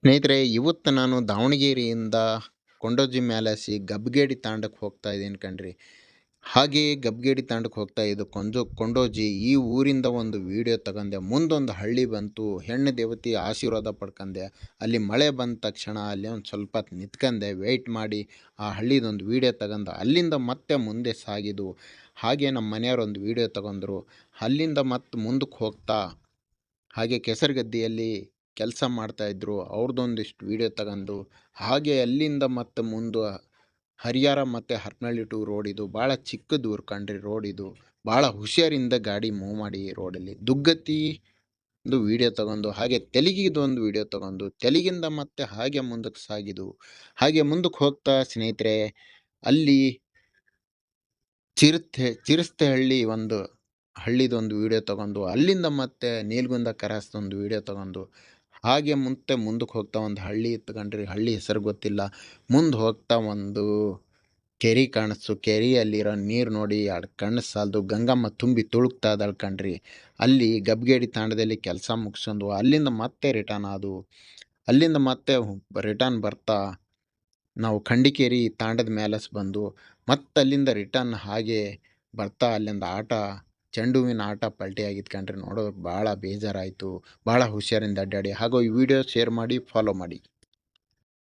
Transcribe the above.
ಸ್ನೇಹಿತರೆ, ಇವತ್ತು ನಾನು ದಾವಣಗೆರೆಯಿಂದ ಕೊಂಡೋಜಿ ಮ್ಯಾಲಸಿ ಗಬ್ಗೇಡಿ ತಾಂಡಕ್ಕೆ ಹೋಗ್ತಾ ಇದ್ದೀನಿ ಕಣ್ರಿ. ಹಾಗೆಯೇ ಗಬ್ಗೇಡಿ ತಾಂಡಕ್ಕೆ ಹೋಗ್ತಾ ಇದ್ದು ಕೊಂಡೋಜಿ ಈ ಊರಿಂದ ಒಂದು ವಿಡಿಯೋ ತಗೊಂಡೆ. ಮುಂದೊಂದು ಹಳ್ಳಿ ಬಂತು, ಹೆಣ್ಣು ದೇವತೆ ಆಶೀರ್ವಾದ ಪಡ್ಕೊಂಡೆ. ಅಲ್ಲಿ ಮಳೆ ಬಂದ ತಕ್ಷಣ ಅಲ್ಲಿ ಒಂದು ಸ್ವಲ್ಪ ಹೊತ್ತು ನಿಂತ್ಕೊಂಡೆ, ವೆಯ್ಟ್ ಮಾಡಿ ಆ ಹಳ್ಳಿದೊಂದು ವಿಡಿಯೋ ತಗೊಂಡು ಅಲ್ಲಿಂದ ಮತ್ತೆ ಮುಂದೆ ಸಾಗಿದ್ದು. ಹಾಗೆ ನಮ್ಮ ಮನೆಯವರು ಒಂದು ವಿಡಿಯೋ ತಗೊಂಡ್ರು. ಅಲ್ಲಿಂದ ಮತ್ತೆ ಮುಂದಕ್ಕೆ ಹೋಗ್ತಾ ಹಾಗೆ ಕೆಸರುಗದ್ದೆಯಲ್ಲಿ ಕೆಲಸ ಮಾಡ್ತಾಯಿದ್ರು, ಅವ್ರದ್ದೊಂದಿಷ್ಟು ವೀಡಿಯೋ ತಗೊಂಡು ಹಾಗೆ ಅಲ್ಲಿಂದ ಮತ್ತೆ ಮುಂದೆ ಹರಿಹರ ಮತ್ತು ಹರಪನಹಳ್ಳಿ ಟು ರೋಡ್ ಇದು ಭಾಳ ಚಿಕ್ಕದು ಊರು ಕಣ್ರಿ. ರೋಡ್ ಇದು ಭಾಳ ಹುಷಾರಿಂದ ಗಾಡಿ ಮೂವ್ ಮಾಡಿ ರೋಡಲ್ಲಿ ದುಗ್ಗತಿ ಒಂದು ವೀಡಿಯೋ ತಗೊಂಡು ಹಾಗೆ ತೆಲುಗಿದೊಂದು ವೀಡಿಯೋ ತಗೊಂಡು ತೆಲುಗಿಂದ ಮತ್ತೆ ಹಾಗೆ ಮುಂದಕ್ಕೆ ಸಾಗಿದು. ಹಾಗೆ ಮುಂದಕ್ಕೆ ಹೋಗ್ತಾ ಸ್ನೇಹಿತರೆ, ಅಲ್ಲಿ ಚಿರಸ್ತೆಹಳ್ಳಿ ಒಂದು ಹಳ್ಳಿದೊಂದು ವೀಡಿಯೋ ತಗೊಂಡು ಅಲ್ಲಿಂದ ಮತ್ತೆ ನೀಲ್ಗುಂದ ಕ್ರಾಸ್ದೊಂದು ವೀಡಿಯೋ ತಗೊಂಡು ಹಾಗೆ ಮುಂದಕ್ಕೆ ಹೋಗ್ತಾ ಒಂದು ಹಳ್ಳಿ ಇತ್ತು ಕಣ್ರಿ. ಹಳ್ಳಿ ಹೆಸರು ಗೊತ್ತಿಲ್ಲ. ಮುಂದೆ ಹೋಗ್ತಾ ಒಂದು ಕೆರೆ ಕಾಣಿಸ್ತು. ಕೆರೆಯಲ್ಲಿರೋ ನೀರು ನೋಡಿ ಎರಡು ಕಣ್ಣು ಸಾಲದು. ಗಂಗಮ್ಮ ತುಂಬಿ ತುಳುಕ್ತಾ ಇದ್ದಾಳೆ ಕಣ್ರಿ. ಅಲ್ಲಿ ಗಬ್ಗೇಡಿ ತಾಂಡದಲ್ಲಿ ಕೆಲಸ ಮುಗಿಸ್ಕೊಂಡು ಅಲ್ಲಿಂದ ಮತ್ತೆ ರಿಟರ್ನ್ ಆದವು. ಅಲ್ಲಿಂದ ಮತ್ತೆ ರಿಟರ್ನ್ ಬರ್ತಾ ನಾವು ಖಂಡಿಕೇರಿ ತಾಂಡದ ಮ್ಯಾಲಸ್ ಬಂದು ಮತ್ತೆ ಅಲ್ಲಿಂದ ರಿಟರ್ನ್ ಹಾಗೆ ಬರ್ತಾ ಅಲ್ಲಿಂದ ಚೆಂಡು ಹೂವಿನ ಆಟ ಪಲ್ಟಿ ಆಗಿತ್ತು ಕಣ್ರಿ. ನೋಡೋಕೆ ಭಾಳ ಬೇಜಾರಾಯಿತು. ಭಾಳ ಹುಷಾರಿಂದ ಅಡ್ಡಾಡಿ. ಹಾಗೂ ಈ ವಿಡಿಯೋ ಶೇರ್ ಮಾಡಿ, ಫಾಲೋ ಮಾಡಿ.